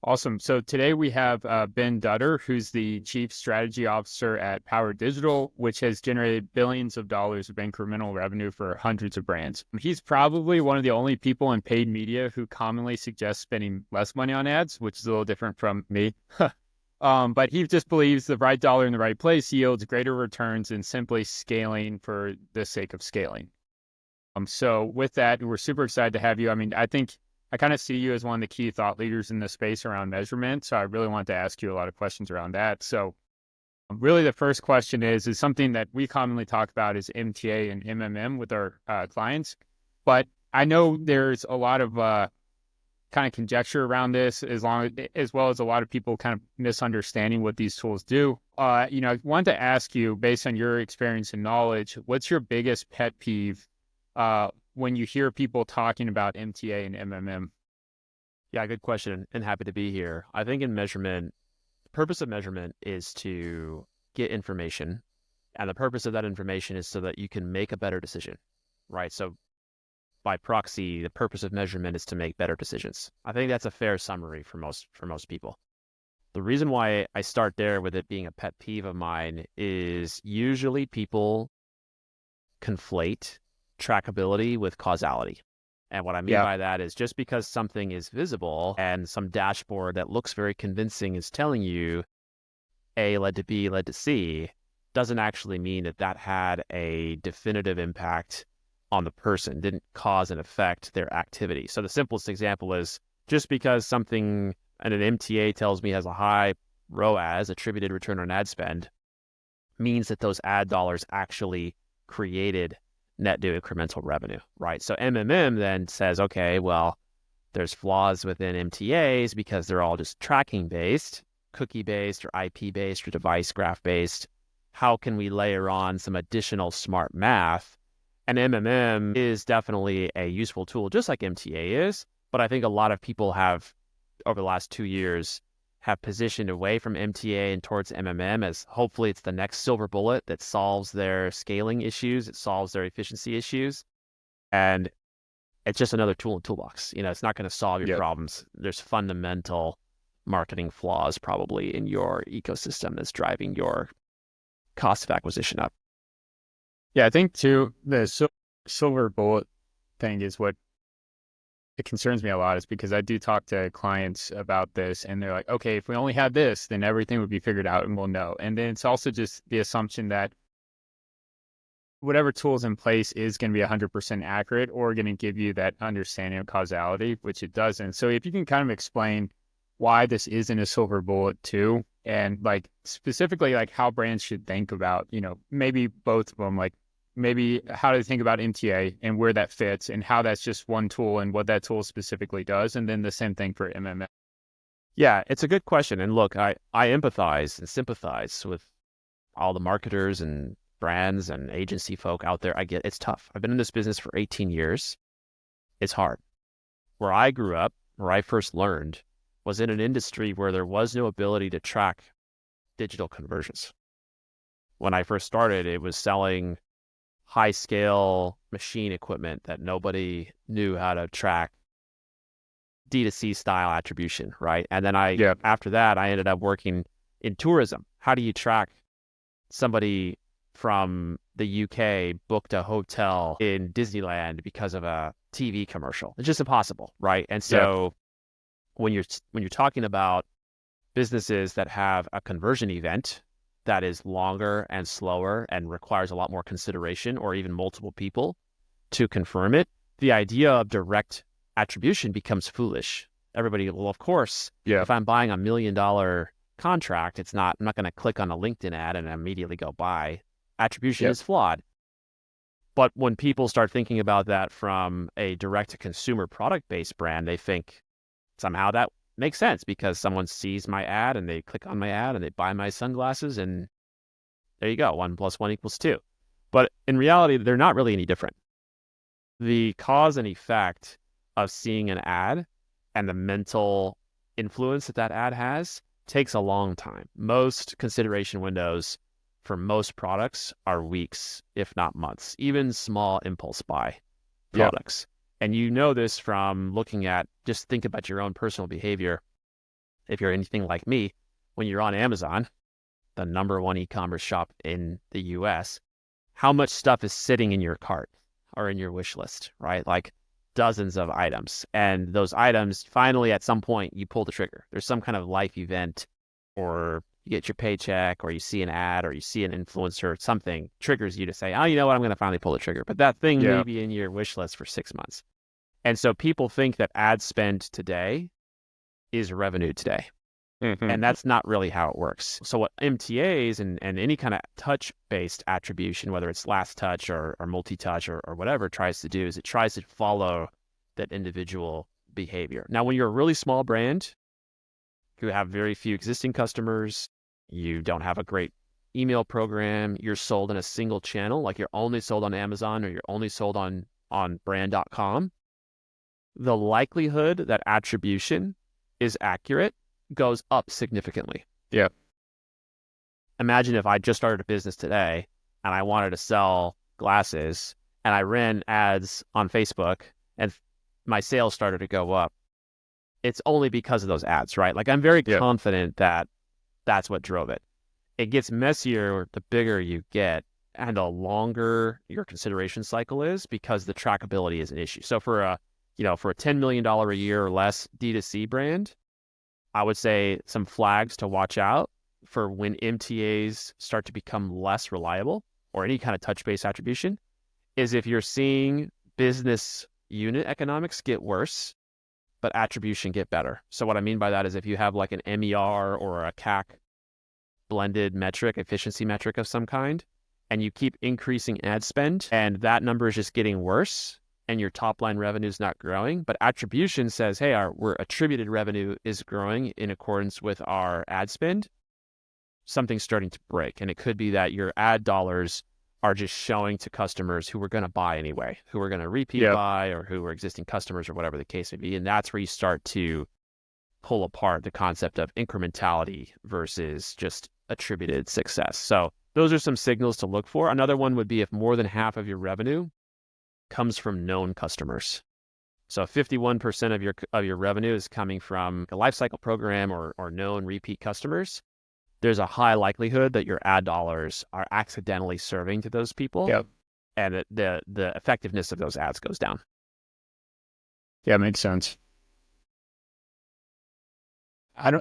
Awesome. So today we have Ben Dutter, who's the Chief Strategy Officer at Power Digital, which has generated billions of dollars of incremental revenue for hundreds of brands. He's probably one of the only people in paid media who commonly suggests spending less money on ads, which is a little different from me. But he just believes the right dollar in the right place yields greater returns than simply scaling for the sake of scaling. So with that, we're super excited to have you. I mean, I think I kind of see you as one of the key thought leaders in the space around measurement. So I really want to ask you a lot of questions around that. So really the first question is something that we commonly talk about is MTA and MMM with our clients. But I know there's a lot of kind of conjecture around this as well as a lot of people kind of misunderstanding what these tools do. I wanted to ask you, based on your experience and knowledge, what's your biggest pet peeve when you hear people talking about MTA and MMM? Yeah, good question, and happy to be here. I think in measurement, the purpose of measurement is to get information, and the purpose of that information is so that you can make a better decision, right? So by proxy, the purpose of measurement is to make better decisions. I think that's a fair summary for most people. The reason why I start there with it being a pet peeve of mine is usually people conflate trackability with causality. And what I mean Yeah. by that is just because something is visible and some dashboard that looks very convincing is telling you A led to B led to C, doesn't actually mean that that had a definitive impact on the person, didn't cause and affect their activity. So the simplest example is just because something and an MTA tells me has a high ROAS, attributed return on ad spend, means that those ad dollars actually created net new incremental revenue, right? So MMM then says, okay, well, there's flaws within MTAs because they're all just tracking based, cookie based or IP based or device graph based. How can we layer on some additional smart math? And MMM is definitely a useful tool, just like MTA is. But I think a lot of people have, over the last 2 years, have positioned away from MTA and towards MMM as hopefully it's the next silver bullet that solves their scaling issues, it solves their efficiency issues. And it's just another tool in the toolbox. It's not going to solve your Yeah. problems. There's fundamental marketing flaws probably in your ecosystem that's driving your cost of acquisition up. Yeah, I think too, the silver bullet thing is what it concerns me a lot, is because I do talk to clients about this and they're like, okay, if we only had this, then everything would be figured out and we'll know. And then it's also just the assumption that whatever tool is in place is going to be 100% accurate or going to give you that understanding of causality, which it doesn't. So if you can kind of explain why this isn't a silver bullet too, and like specifically like how brands should think about, maybe both of them, like maybe how do they think about MTA and where that fits and how that's just one tool and what that tool specifically does. And then the same thing for MMM. Yeah, it's a good question. And look, I empathize and sympathize with all the marketers and brands and agency folk out there. I get it's tough. I've been in this business for 18 years. It's hard. Where I grew up, where I first learned, was in an industry where there was no ability to track digital conversions. When I first started, it was selling high scale machine equipment that nobody knew how to track D2C style attribution, right? And then Yeah. after that, I ended up working in tourism. How do you track somebody from the UK booked a hotel in Disneyland because of a TV commercial? It's just impossible, right? And Yeah. so when you're talking about businesses that have a conversion event that is longer and slower and requires a lot more consideration or even multiple people to confirm it, the idea of direct attribution becomes foolish. Everybody, well, of course, Yeah. if I'm buying $1 million contract, I'm not going to click on a LinkedIn ad and immediately go buy. Attribution Yeah. is flawed. But when people start thinking about that from a direct-to-consumer product-based brand, they think somehow that makes sense because someone sees my ad and they click on my ad and they buy my sunglasses and there you go, 1+1 = 2. But in reality, they're not really any different. The cause and effect of seeing an ad and the mental influence that ad has takes a long time. Most consideration windows for most products are weeks, if not months, even small impulse buy Yeah. products. And this from looking at, just think about your own personal behavior. if you're anything like me, when you're on Amazon, the number one e-commerce shop in the US, how much stuff is sitting in your cart or in your wish list, right? Like dozens of items. And those items, finally, at some point, you pull the trigger. There's some kind of life event, or you get your paycheck, or you see an ad, or you see an influencer, something triggers you to say, oh, you know what, I'm going to finally pull the trigger. But that thing may Yeah. be in your wish list for 6 months. And so people think that ad spend today is revenue today. Hmm. And that's not really how it works. So what MTAs and any kind of touch-based attribution, whether it's last touch or multi-touch or whatever, tries to do is it tries to follow that individual behavior. Now, when you're a really small brand who have very few existing customers, you don't have a great email program, you're sold in a single channel, like you're only sold on Amazon or you're only sold on brand.com, the likelihood that attribution is accurate goes up significantly. Yeah. Imagine if I just started a business today and I wanted to sell glasses and I ran ads on Facebook and my sales started to go up. It's only because of those ads, right? Like I'm very Yeah. confident that that's what drove it. It gets messier the bigger you get and the longer your consideration cycle is because the trackability is an issue. So for a $10 million a year or less D2C brand, I would say some flags to watch out for when MTAs start to become less reliable or any kind of touch-based attribution is if you're seeing business unit economics get worse, but attribution get better. So what I mean by that is if you have like an MER or a CAC blended metric, efficiency metric of some kind, and you keep increasing ad spend and that number is just getting worse, and your top line revenue is not growing, but attribution says, hey, our attributed revenue is growing in accordance with our ad spend, something's starting to break. And it could be that your ad dollars are just showing to customers who were going to buy anyway, who are going to repeat buy or who are existing customers or whatever the case may be. And that's where you start to pull apart the concept of incrementality versus just attributed success. So those are some signals to look for. Another one would be if more than half of your revenue comes from known customers. So 51% of your revenue is coming from a lifecycle program or known repeat customers. There's a high likelihood that your ad dollars are accidentally serving to those people, Yep. and the effectiveness of those ads goes down. Yeah, makes sense.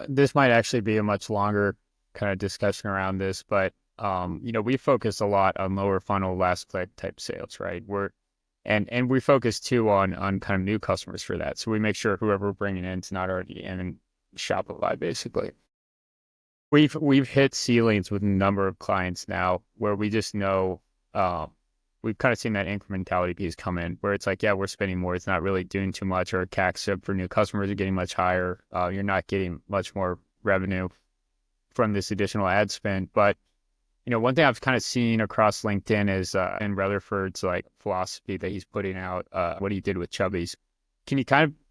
This might actually be a much longer kind of discussion around this, but we focus a lot on lower funnel, last click type sales, right? And we focus too on kind of new customers for that. So we make sure whoever we're bringing in is not already in Shopify, basically. We've hit ceilings with a number of clients now where we just know we've kind of seen that incrementality piece come in where it's like, yeah, we're spending more. It's not really doing too much, or CAC for new customers are getting much higher. You're not getting much more revenue from this additional ad spend. But one thing I've kind of seen across LinkedIn is in Rutherford's like philosophy that he's putting out, what he did with Chubbies. Can you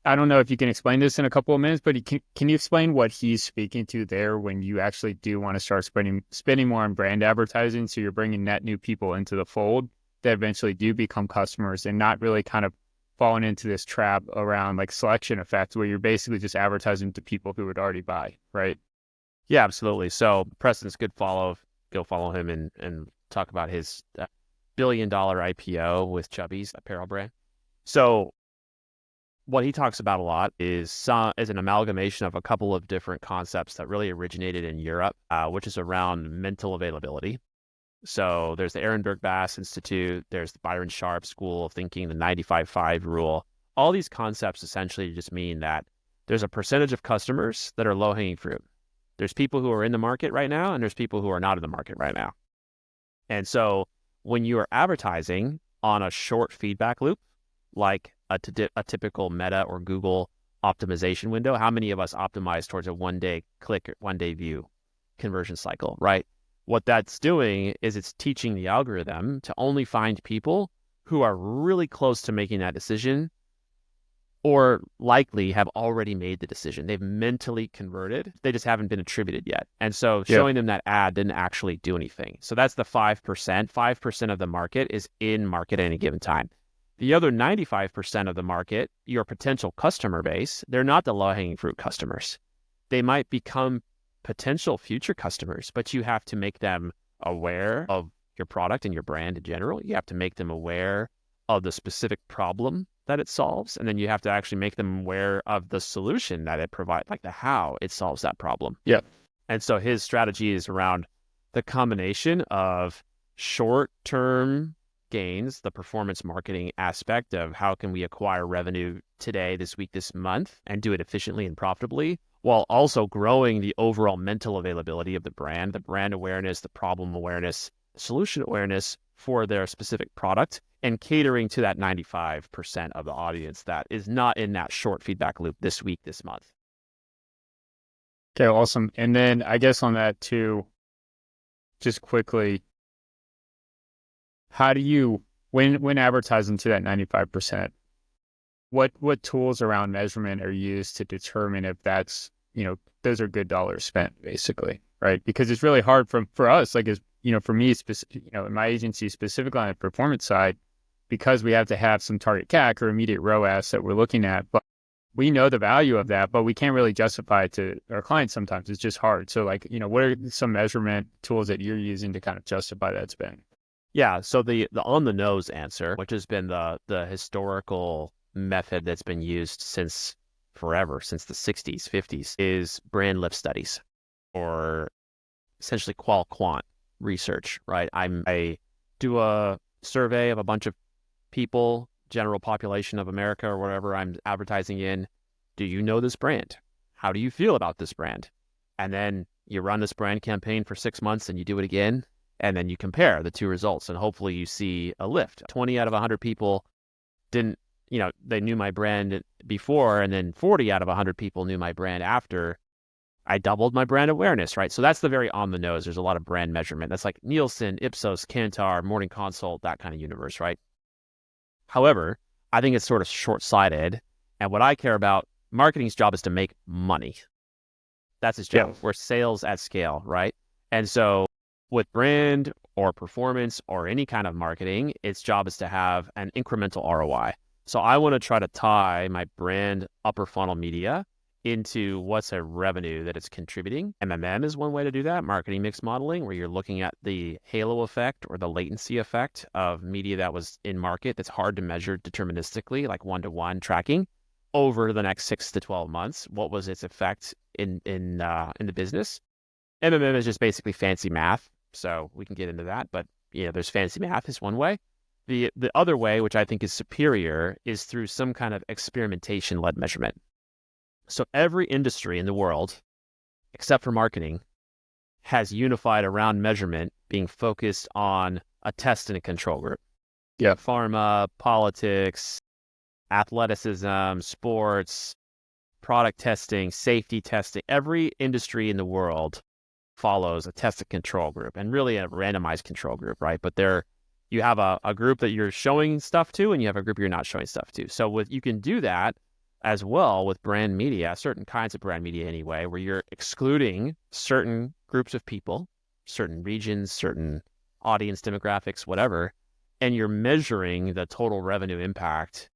I don't know if you can explain this in a couple of minutes, but can you explain what he's speaking to there when you actually do want to start spending more on brand advertising? So you're bringing net new people into the fold that eventually do become customers and not really kind of falling into this trap around like selection effect where you're basically just advertising to people who would already buy, right? Yeah, absolutely. So Preston's good follow. Go follow him and talk about his $1 billion IPO with Chubbies apparel brand. So what he talks about a lot is an amalgamation of a couple of different concepts that really originated in Europe, which is around mental availability. So there's the Ehrenberg Bass Institute, there's the Byron Sharp School of Thinking, the 95-5 rule. All these concepts essentially just mean that there's a percentage of customers that are low-hanging fruit. There's people who are in the market right now, and there's people who are not in the market right now. And so when you are advertising on a short feedback loop, like a typical Meta or Google optimization window, how many of us optimize towards a one-day click or one-day view conversion cycle, right? What that's doing is it's teaching the algorithm to only find people who are really close to making that decision or likely have already made the decision. They've mentally converted. They just haven't been attributed yet. And so showing them that ad didn't actually do anything. So that's the 5%. 5% of the market is in market at any given time. The other 95% of the market, your potential customer base, they're not the low-hanging fruit customers. they might become potential future customers, but you have to make them aware of your product and your brand in general. You have to make them aware of the specific problem that it solves. And then you have to actually make them aware of the solution that it provides, like the how it solves that problem. Yeah. And so his strategy is around the combination of short-term gains, the performance marketing aspect of how can we acquire revenue today, this week, this month, and do it efficiently and profitably, while also growing the overall mental availability of the brand awareness, the problem awareness, solution awareness for their specific product, and catering to that 95% of the audience that is not in that short feedback loop this week, this month. Okay, awesome. And then I guess on that too, just quickly, how do you, when advertising to that 95%, what tools around measurement are used to determine if that's, those are good dollars spent, basically, right? Because it's really hard for us, like, for me, in my agency, specifically on the performance side, because we have to have some target CAC or immediate ROAS that we're looking at, but we know the value of that, but we can't really justify it to our clients sometimes. It's just hard. So like, what are some measurement tools that you're using to kind of justify that spend? Yeah, so the on the nose answer, which has been the historical method that's been used since forever, since the 60s, 50s, is brand lift studies, or essentially qual quant research, right? I do a survey of a bunch of people, general population of America or whatever I'm advertising in. Do you know this brand? How do you feel about this brand? And then you run this brand campaign for 6 months and you do it again. And then you compare the two results and hopefully you see a lift. 20 out of 100 people didn't, they knew my brand before, and then 40 out of 100 people knew my brand after. I doubled my brand awareness, right? So that's the very on the nose. There's a lot of brand measurement. That's like Nielsen, Ipsos, Kantar, Morning Consult, that kind of universe, right? However, I think it's sort of short-sighted. And what I care about, marketing's job is to make money. That's its job. Yeah. We're sales at scale, right? And so with brand or performance or any kind of marketing, its job is to have an incremental ROI. So I want to try to tie my brand upper funnel media into what's a revenue that it's contributing. MMM is one way to do that, marketing mix modeling, where you're looking at the halo effect or the latency effect of media that was in market that's hard to measure deterministically, like one-to-one tracking over the next 6 to 12 months. What was its effect in the business? MMM is just basically fancy math. So we can get into that, but there's fancy math is one way. The other way, which I think is superior, is through some kind of experimentation-led measurement. So every industry in the world, except for marketing, has unified around measurement being focused on a test and a control group. Yeah. Pharma, politics, athleticism, sports, product testing, safety testing. Every industry in the world follows a test and control group, and really a randomized control group, right? But you have a group that you're showing stuff to, and you have a group you're not showing stuff to. So you can do that as well with brand media, certain kinds of brand media anyway, where you're excluding certain groups of people, certain regions, certain audience demographics, whatever, and you're measuring the total revenue impact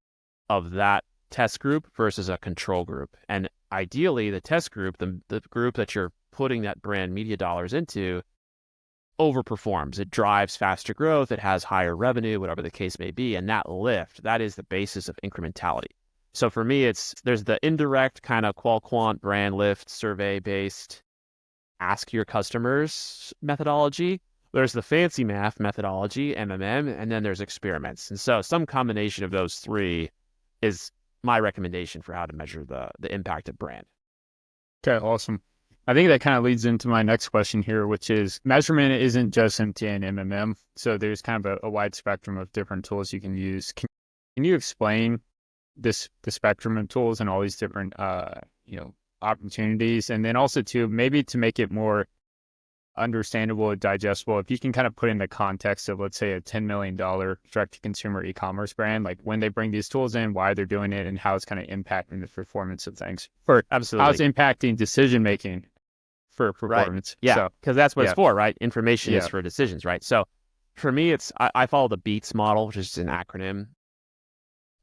of that test group versus a control group. And ideally, the test group, the group that you're putting that brand media dollars into, overperforms. It drives faster growth. It has higher revenue, whatever the case may be. And that lift, that is the basis of incrementality. So for me, there's the indirect kind of qual quant brand lift survey based ask your customers methodology. There's the fancy math methodology, MMM, and then there's experiments. And so some combination of those three is my recommendation for how to measure the impact of brand. Okay, awesome. I think that kind of leads into my next question here, which is measurement isn't just MTA and MMM. So there's kind of a wide spectrum of different tools you can use. Can you explain the spectrum of tools and all these different, opportunities? And then also too, maybe to make it more understandable and digestible, if you can kind of put in the context of, let's say, a $10 million direct-to-consumer e-commerce brand, like when they bring these tools in, why they're doing it, and how it's kind of impacting the performance of things. Absolutely. How it's impacting decision-making for performance. Right. Yeah, because that's what it's for, right? Information is Yeah. for decisions, right? So for me, I follow the BEATS model, which is an acronym.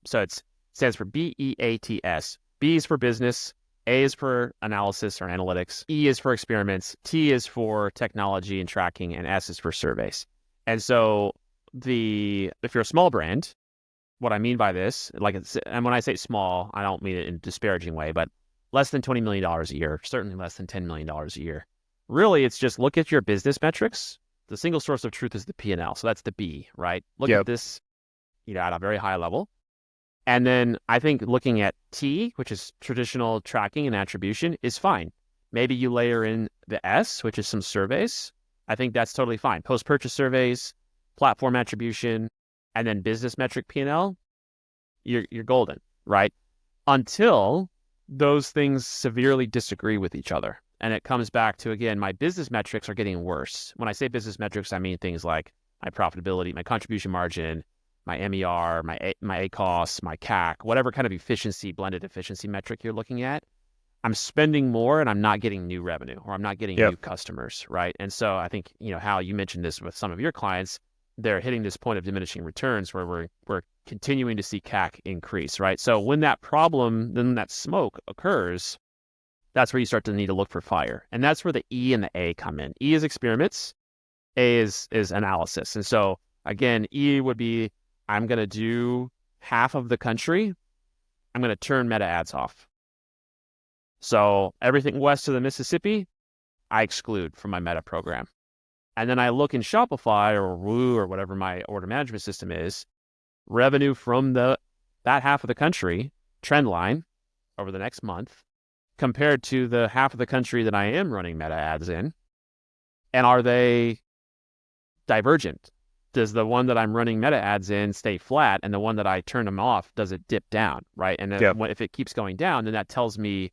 So it stands for BEATS. B is for business, A is for analysis or analytics, E is for experiments, T is for technology and tracking, and S is for surveys. And so if you're a small brand, what I mean by this, and when I say small, I don't mean it in a disparaging way, but less than $20 million a year, certainly less than $10 million a year. Really, it's just look at your business metrics. The single source of truth is the P&L. So that's the B, right? Look at this, at a very high level. And then I think looking at T, which is traditional tracking and attribution, is fine. Maybe you layer in the S, which is some surveys. I think that's totally fine. Post-purchase surveys, platform attribution, and then business metric P&L, you're golden, right? Until those things severely disagree with each other. And it comes back to, again, my business metrics are getting worse. When I say business metrics, I mean things like my profitability, my contribution margin, my MER, my ACoS, my CAC, whatever kind of blended efficiency metric you're looking at. I'm spending more and I'm not getting new revenue, or I'm not getting new customers, right? And so I think, Hal, you mentioned this with some of your clients. They're hitting this point of diminishing returns where we're continuing to see CAC increase, right? So when that smoke occurs, that's where you start to need to look for fire. And that's where the E and the A come in. E is experiments, A is analysis. And so again, E would be, I'm going to do half of the country, I'm going to turn meta ads off. So everything west of the Mississippi, I exclude from my meta program. And then I look in Shopify or Woo or whatever my order management system is, revenue from that half of the country, trend line over the next month, compared to the half of the country that I am running meta ads in. And are they divergent? Does the one that I'm running meta ads in stay flat, and the one that I turn them off, does it dip down, right? And then if it keeps going down, then that tells me,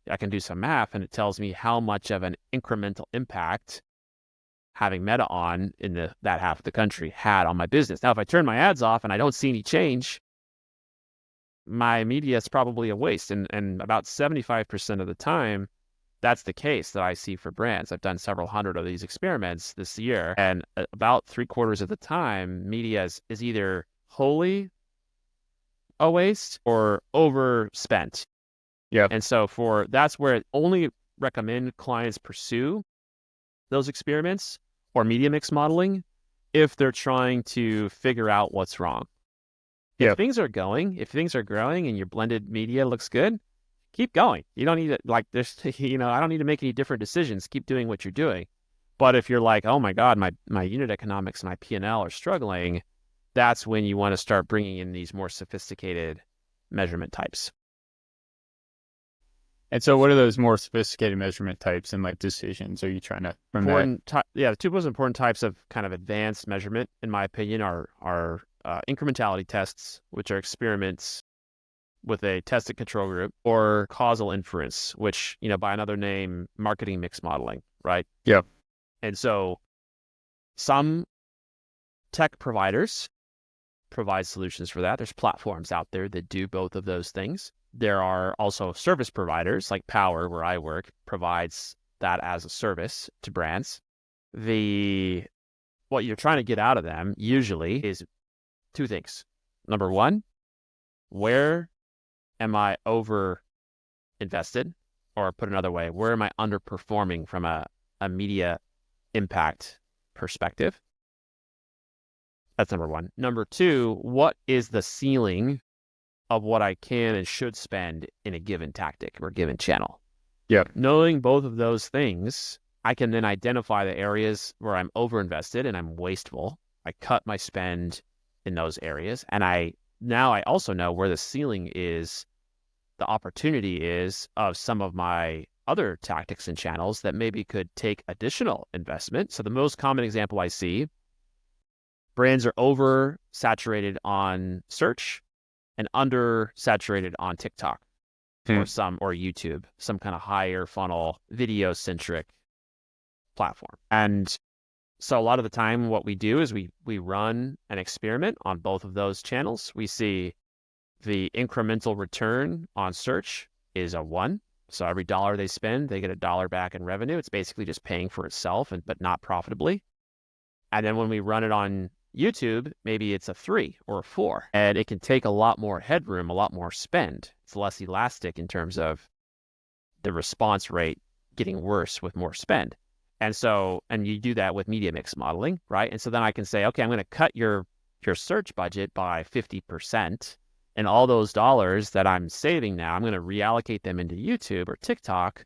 I can do some math, and it tells me how much of an incremental impact having meta on in that half of the country had on my business. Now, if I turn my ads off and I don't see any change, my media is probably a waste. And about 75% of the time, that's the case that I see for brands. I've done several hundred of these experiments this year, and about 3/4 of the time, media is either wholly a waste or overspent. Yeah. And so that's where I only recommend clients pursue those experiments or media mix modeling if they're trying to figure out what's wrong. If things are growing and your blended media looks good, keep going. You don't need to I don't need to make any different decisions. Keep doing what you're doing. But if you're like, oh my God, my unit economics and my P&L are struggling, that's when you want to start bringing in these more sophisticated measurement types. And so what are those more sophisticated measurement types and decisions are you trying to the two most important types of kind of advanced measurement, in my opinion, are incrementality tests, which are experiments with a tested control group, or causal inference, which, by another name, marketing mix modeling, right? Yeah. And so some tech providers provide solutions for that. There's platforms out there that do both of those things. There are also service providers like Power, where I work, provides that as a service to brands. What you're trying to get out of them usually is two things. Number one, where am I over invested? Or put another way, where am I underperforming from a media impact perspective? That's number one. Number two, what is the ceiling of what I can and should spend in a given tactic or given channel? Yeah. Knowing both of those things, I can then identify the areas where I'm overinvested and I'm wasteful. I cut my spend in those areas. And I also know where the ceiling is, the opportunity is of some of my other tactics and channels that maybe could take additional investment. So the most common example I see, brands are oversaturated on search and undersaturated on TikTok or YouTube, some kind of higher funnel video centric platform. And so a lot of the time what we do is we run an experiment on both of those channels. We see the incremental return on search is a 1. So every dollar they spend, they get $1 back in revenue. It's basically just paying for itself, but not profitably. And then when we run it on YouTube, maybe it's a 3 or a 4, and it can take a lot more headroom, a lot more spend. It's less elastic in terms of the response rate getting worse with more spend. And you do that with media mix modeling, right? And so then I can say, okay, I'm going to cut your search budget by 50%, and all those dollars that I'm saving now, I'm going to reallocate them into YouTube or TikTok,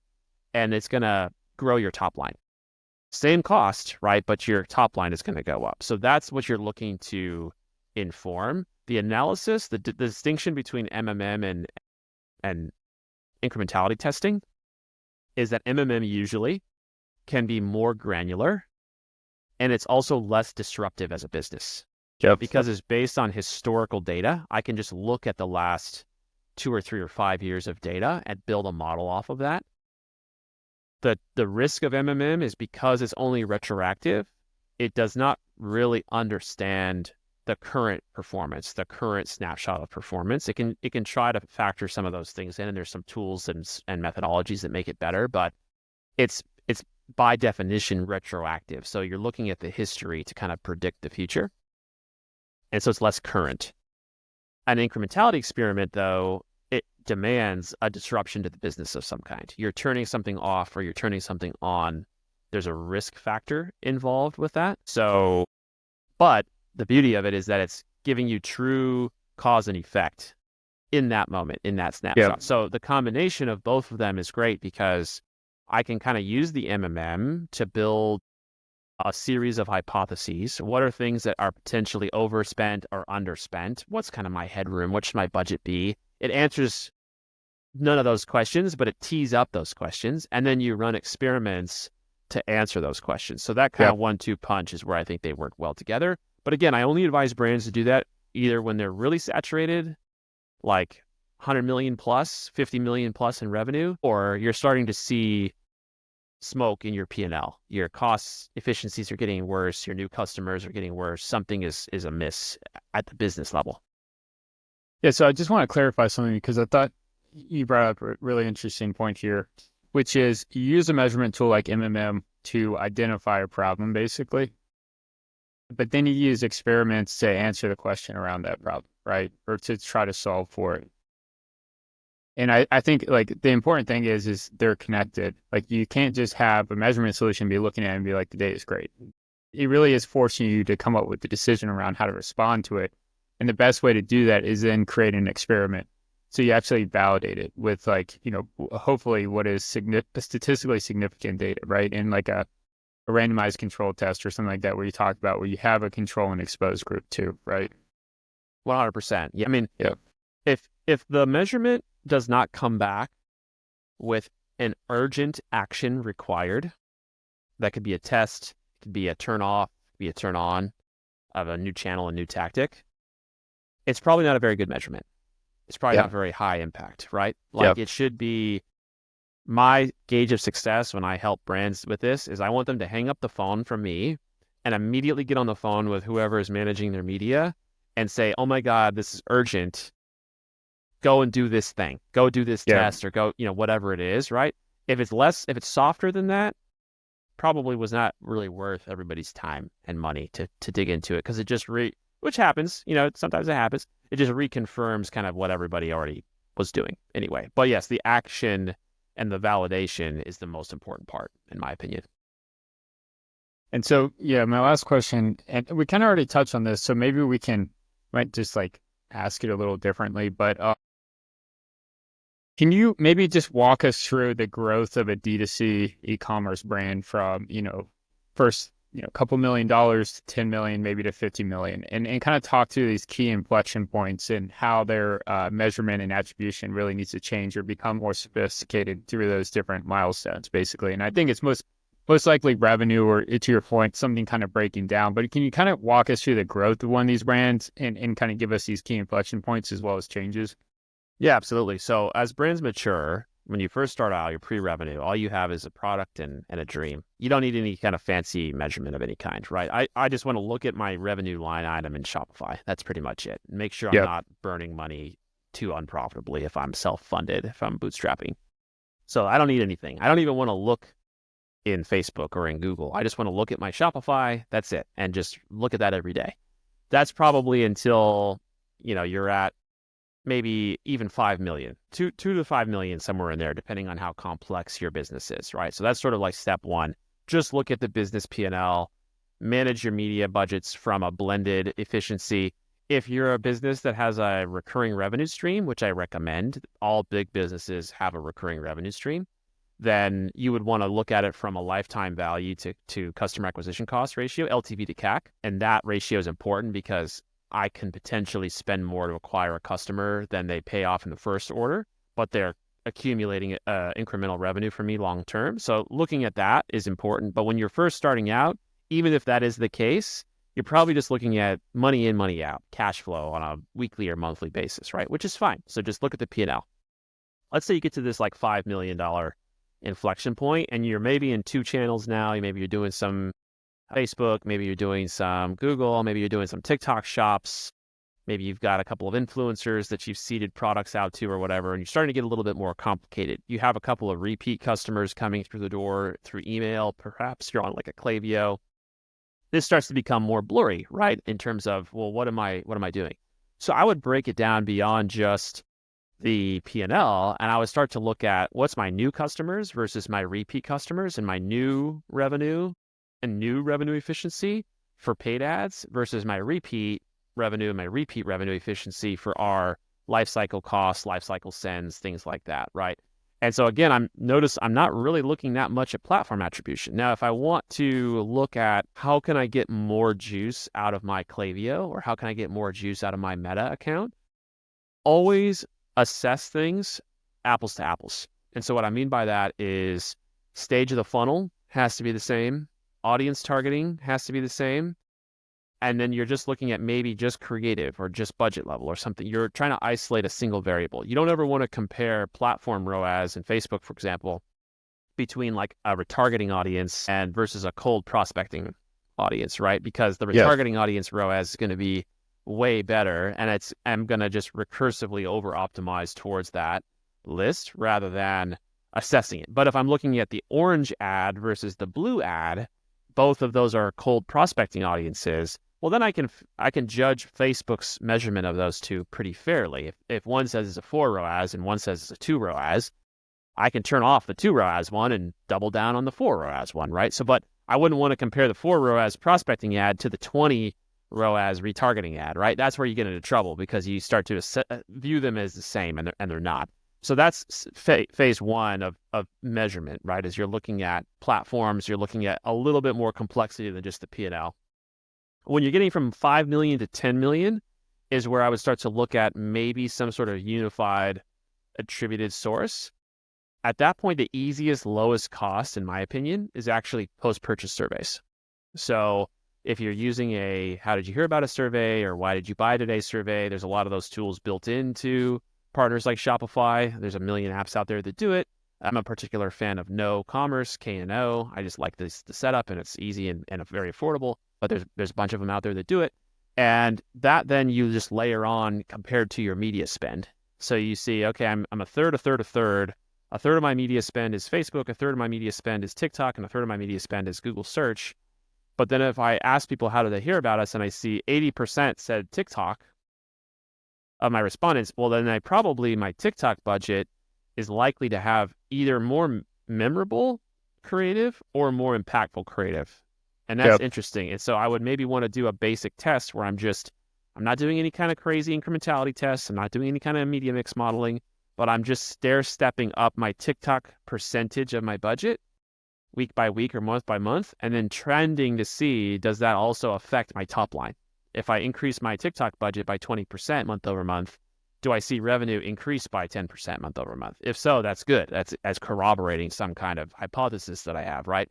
and it's going to grow your top line. Same cost, right? But your top line is going to go up. So that's what you're looking to inform. The analysis, the distinction between MMM and incrementality testing is that MMM usually can be more granular, and it's also less disruptive as a business. Yep. Because it's based on historical data. I can just look at the last 2 or 3 or 5 years of data and build a model off of that. The risk of MMM is because it's only retroactive, it does not really understand the current performance, the current snapshot of performance. It can try to factor some of those things in, and there's some tools and methodologies that make it better, but it's by definition retroactive. So you're looking at the history to kind of predict the future. And so it's less current. An incrementality experiment, though, it demands a disruption to the business of some kind. You're turning something off or you're turning something on. There's a risk factor involved with that. So, but the beauty of it is that it's giving you true cause and effect in that moment, in that snapshot. Yep. So the combination of both of them is great because I can kind of use the MMM to build a series of hypotheses. What are things that are potentially overspent or underspent? What's kind of my headroom? What should my budget be? It answers none of those questions, but it tees up those questions. And then you run experiments to answer those questions. So that kind of 1-2 punch is where I think they work well together. But again, I only advise brands to do that either when they're really saturated, like 100 million plus, 50 million plus in revenue, or you're starting to see smoke in your P&L. Your cost efficiencies are getting worse. Your new customers are getting worse. Something is amiss at the business level. Yeah, so I just want to clarify something because I thought you brought up a really interesting point here, which is you use a measurement tool like MMM to identify a problem, basically. But then you use experiments to answer the question around that problem, right? Or to try to solve for it. And I think like the important thing is they're connected. Like you can't just have a measurement solution, be looking at it and be like, the data is great. It really is forcing you to come up with the decision around how to respond to it. And the best way to do that is then create an experiment. So you actually validate it with like, hopefully what is statistically significant data, right? In like a randomized control test or something like that, where you talk about where you have a control and exposed group too, right? 100%. Yeah. I mean, yeah. If the measurement does not come back with an urgent action required, that could be a test, it could be a turn off, it could be a turn on of a new channel, a new tactic, it's probably not a very good measurement. It's probably not very high impact, right? Like it should be, my gauge of success when I help brands with this is I want them to hang up the phone from me and immediately get on the phone with whoever is managing their media and say, oh my God, this is urgent. Go and do this thing, go do this test, or go, whatever it is, right? If it's softer than that, probably was not really worth everybody's time and money to dig into it, because it just which happens, sometimes it happens. It just reconfirms kind of what everybody already was doing anyway. But yes, the action and the validation is the most important part, in my opinion. And so, my last question, and we kind of already touched on this, so maybe we might just like ask it a little differently, but can you maybe just walk us through the growth of a D2C e-commerce brand from, first, a couple $1 million to 10 million, maybe to 50 million, and kind of talk through these key inflection points and how their measurement and attribution really needs to change or become more sophisticated through those different milestones, basically. And I think it's most likely revenue, or to your point, something kind of breaking down. But can you kind of walk us through the growth of one of these brands and kind of give us these key inflection points as well as changes? Yeah, absolutely. So as brands mature, when you first start out, your pre-revenue, all you have is a product and a dream. You don't need any kind of fancy measurement of any kind, right? I just want to look at my revenue line item in Shopify. That's pretty much it. Make sure I'm not burning money too unprofitably if I'm self-funded, if I'm bootstrapping. So I don't need anything. I don't even want to look in Facebook or in Google. I just want to look at my Shopify. That's it. And just look at that every day. That's probably until, you're at maybe even 5 million, 2 to 5 million, somewhere in there, depending on how complex your business is, right? So that's sort of like step one. Just look at the business P&L, manage your media budgets from a blended efficiency. If you're a business that has a recurring revenue stream, which I recommend, all big businesses have a recurring revenue stream, then you would want to look at it from a lifetime value to customer acquisition cost ratio, LTV to CAC. And that ratio is important because I can potentially spend more to acquire a customer than they pay off in the first order, but they're accumulating incremental revenue for me long term. So looking at that is important. But when you're first starting out, even if that is the case, you're probably just looking at money in, money out, cash flow on a weekly or monthly basis, right? Which is fine. So just look at the P&L. Let's say you get to this like $5 million inflection point and you're maybe in 2 channels now. Maybe you're doing some Facebook, maybe you're doing some Google, maybe you're doing some TikTok shops. Maybe you've got a couple of influencers that you've seeded products out to or whatever, and you're starting to get a little bit more complicated. You have a couple of repeat customers coming through the door through email. Perhaps you're on like a Klaviyo. This starts to become more blurry, right? In terms of, well, what am I doing? So I would break it down beyond just the P&L, and I would start to look at what's my new customers versus my repeat customers and my new revenue and new revenue efficiency for paid ads versus my repeat revenue and my repeat revenue efficiency for our lifecycle costs, lifecycle sends, things like that, right? And so again, I'm not really looking that much at platform attribution. Now, if I want to look at how can I get more juice out of my Klaviyo or how can I get more juice out of my Meta account, always assess things apples to apples. And so what I mean by that is stage of the funnel has to be the same. Audience targeting has to be the same. And then you're just looking at maybe just creative or just budget level or something. You're trying to isolate a single variable. You don't ever want to compare platform ROAS in Facebook, for example, between like a retargeting audience and versus a cold prospecting audience, right? Because the retargeting audience ROAS is going to be way better, and I'm going to just recursively over optimize towards that list rather than assessing it. But if I'm looking at the orange ad versus the blue ad, both of those are cold prospecting audiences. Well, then I can judge Facebook's measurement of those two pretty fairly. If one says it's a 4 ROAS and one says it's a 2 ROAS, I can turn off the 2 ROAS one and double down on the 4 ROAS one, right? So, but I wouldn't want to compare the 4 ROAS prospecting ad to the 20 ROAS retargeting ad, right? That's where you get into trouble because you start to view them as the same and they're not. So that's phase one of measurement, right? As you're looking at platforms, you're looking at a little bit more complexity than just the P&L. When you're getting from 5 million to 10 million is where I would start to look at maybe some sort of unified attributed source. At that point, the easiest, lowest cost, in my opinion, is actually post-purchase surveys. So if you're using a how did you hear about a survey or why did you buy today survey, there's a lot of those tools built into partners like Shopify. There's a million apps out there that do it. I'm a particular fan of No Commerce, K&O. I just like the setup, and it's easy and very affordable. But there's a bunch of them out there that do it. And that then you just layer on compared to your media spend. So you see, okay, I'm a third, a third, a third. A third of my media spend is Facebook, a third of my media spend is TikTok, and a third of my media spend is Google search. But then if I ask people how do they hear about us and I see 80% said TikTok of my respondents, well, then my TikTok budget is likely to have either more memorable creative or more impactful creative. And that's interesting. And so I would maybe want to do a basic test where I'm not doing any kind of crazy incrementality tests. I'm not doing any kind of media mix modeling, but I'm just stair-stepping up my TikTok percentage of my budget week by week or month by month, and then trending to see, does that also affect my top line? If I increase my TikTok budget by 20% month over month, do I see revenue increase by 10% month over month? If so, that's good. That's as corroborating some kind of hypothesis that I have, right?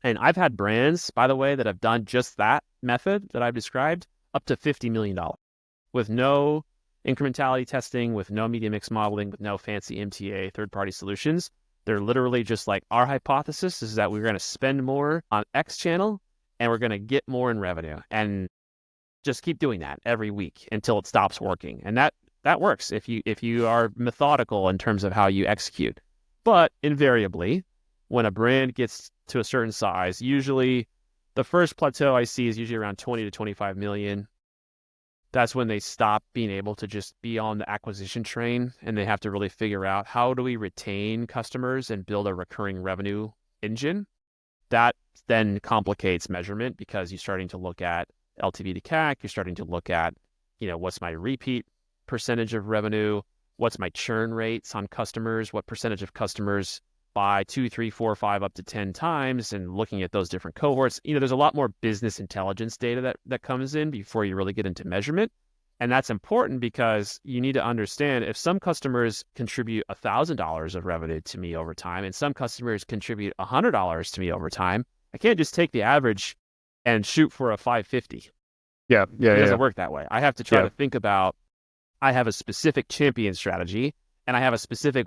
And I've had brands, by the way, that have done just that method that I've described up to $50 million with no incrementality testing, with no media mix modeling, with no fancy MTA third-party solutions. They're literally just like, our hypothesis is that we're going to spend more on X channel and we're going to get more in revenue, and just keep doing that every week until it stops working. And that works if you are methodical in terms of how you execute. But invariably, when a brand gets to a certain size, usually the first plateau I see is usually around 20 to 25 million. That's when they stop being able to just be on the acquisition train, and they have to really figure out, how do we retain customers and build a recurring revenue engine? That then complicates measurement, because you're starting to look at LTV to CAC, you're starting to look at, what's my repeat percentage of revenue, what's my churn rates on customers, what percentage of customers buy 2, 3, 4, 5, up to 10 times, and looking at those different cohorts. There's a lot more business intelligence data that comes in before you really get into measurement. And that's important, because you need to understand, if some customers contribute $1,000 of revenue to me over time, and some customers contribute $100 to me over time, I can't just take the average and shoot for a 550. Yeah. It doesn't work that way. I have to try to think about, I have a specific champion strategy, and I have a specific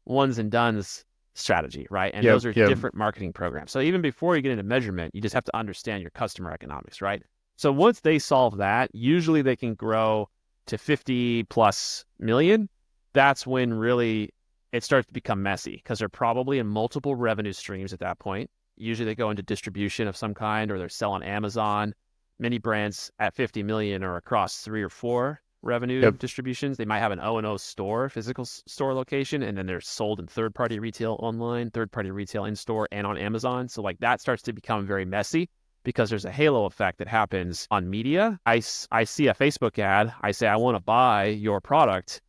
ones and dones strategy, right? And those are different marketing programs. So even before you get into measurement, you just have to understand your customer economics, right? So once they solve that, usually they can grow to 50 plus million. That's when really it starts to become messy, because they're probably in multiple revenue streams at that point. Usually they go into distribution of some kind, or they're selling Amazon. Many brands at 50 million are across 3 or 4 revenue distributions. They might have an O&O store, physical store location, and then they're sold in third-party retail online, third-party retail in-store, and on Amazon. So like that starts to become very messy, because there's a halo effect that happens on media. I see a Facebook ad, I say, I want to buy your product.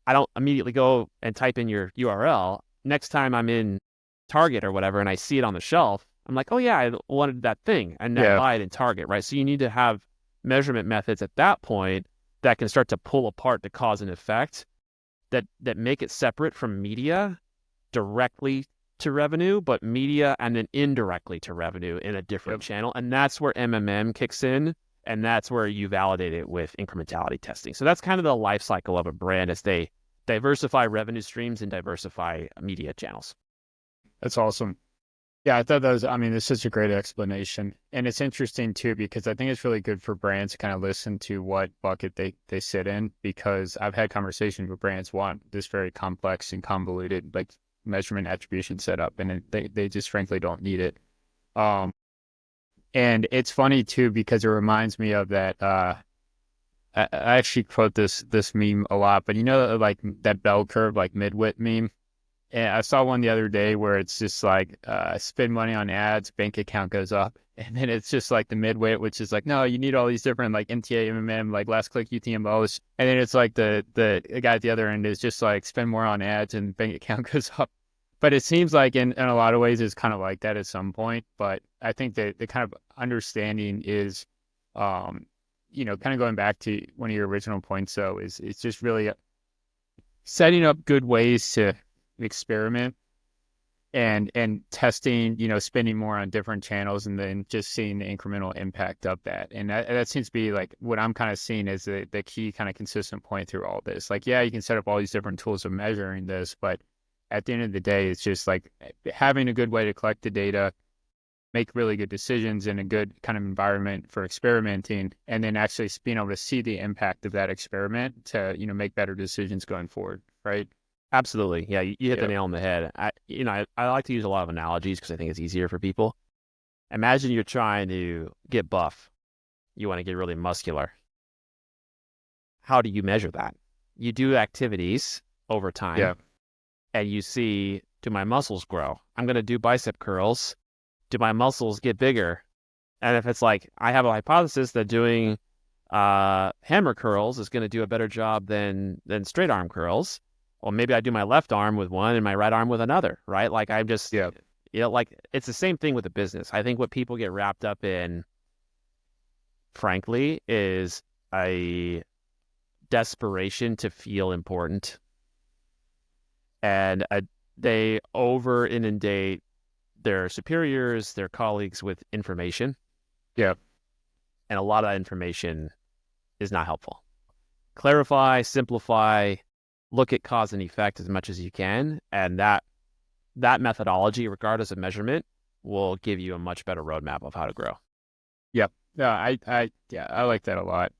I don't immediately go and type in your URL. Next time I'm in Target or whatever, and I see it on the shelf, I'm like, oh yeah, I wanted that thing, and I buy it in Target, right? So you need to have measurement methods at that point that can start to pull apart the cause and effect, that make it separate from media directly to revenue, but media and then indirectly to revenue in a different channel. And that's where MMM kicks in, and that's where you validate it with incrementality testing. So that's kind of the life cycle of a brand, as they diversify revenue streams and diversify media channels. That's awesome. Yeah, I thought that was, it's such a great explanation. And it's interesting too, because I think it's really good for brands to kind of listen to what bucket they sit in, because I've had conversations with brands want this very complex and convoluted, like, measurement attribution setup, and they just frankly don't need it. And it's funny too, because it reminds me of that, I actually quote this meme a lot, but like that bell curve, like midwit meme. And I saw one the other day where it's just like, spend money on ads, bank account goes up. And then it's just like the midweight, which is like, no, you need all these different like MTA, MMM, like last click UTMOs. And then it's like the guy at the other end is just like, spend more on ads and bank account goes up. But it seems like in a lot of ways it's kind of like that at some point. But I think that the kind of understanding is, kind of going back to one of your original points, though, is it's just really setting up good ways to experiment and testing, spending more on different channels, and then just seeing the incremental impact of that. And that seems to be like what I'm kind of seeing as the key kind of consistent point through all this. Like, yeah, you can set up all these different tools of measuring this, but at the end of the day, it's just like having a good way to collect the data, make really good decisions in a good kind of environment for experimenting, and then actually being able to see the impact of that experiment to, make better decisions going forward, right? Absolutely. Yeah, you hit the nail on the head. I like to use a lot of analogies, because I think it's easier for people. Imagine you're trying to get buff. You want to get really muscular. How do you measure that? You do activities over time, and you see, do my muscles grow? I'm going to do bicep curls. Do my muscles get bigger? And if it's like, I have a hypothesis that doing hammer curls is going to do a better job than straight arm curls, well, maybe I do my left arm with one and my right arm with another, right? Like, I'm just, like, it's the same thing with a business. I think what people get wrapped up in, frankly, is a desperation to feel important. And they over inundate their superiors, their colleagues with information. Yeah. And a lot of that information is not helpful. Clarify, simplify, look at cause and effect as much as you can. And that methodology, regardless of measurement, will give you a much better roadmap of how to grow. Yep. Yeah. I like that a lot.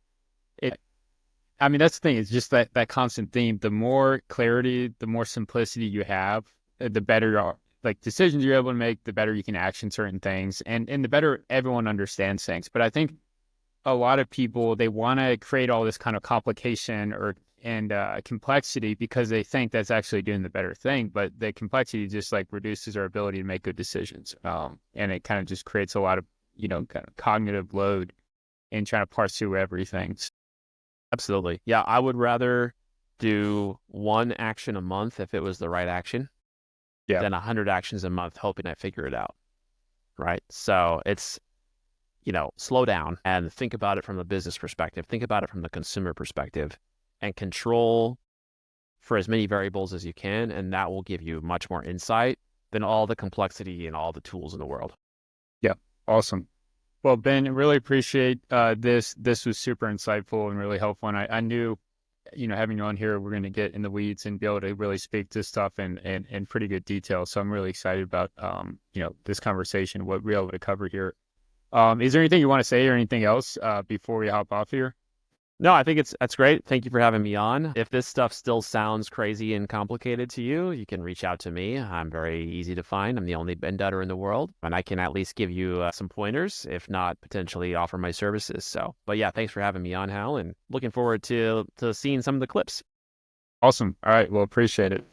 That's the thing. It's just that constant theme. The more clarity, the more simplicity you have, the better your like decisions you're able to make, the better you can action certain things, and the better everyone understands things. But I think a lot of people, they want to create all this kind of complication and complexity because they think that's actually doing the better thing. But the complexity just like reduces our ability to make good decisions. And it kind of just creates a lot of, kind of cognitive load in trying to parse through everything. Absolutely. Yeah, I would rather do one action a month if it was the right action Yeah. than 100 actions a month hoping I figure it out. Right. So it's, slow down and think about it from a business perspective. Think about it from the consumer perspective and control for as many variables as you can. And that will give you much more insight than all the complexity and all the tools in the world. Yeah. Awesome. Well, Ben, really appreciate this. This was super insightful and really helpful. And I knew, having you on here, we're going to get in the weeds and be able to really speak to stuff in pretty good detail. So I'm really excited about, this conversation, what we're able to cover here. Is there anything you want to say or anything else before we hop off here? No, I think that's great. Thank you for having me on. If this stuff still sounds crazy and complicated to you, you can reach out to me. I'm very easy to find. I'm the only Ben Dutter in the world, and I can at least give you some pointers, if not potentially offer my services. So, but yeah, thanks for having me on, Hal, and looking forward to seeing some of the clips. Awesome. All right. Well, appreciate it.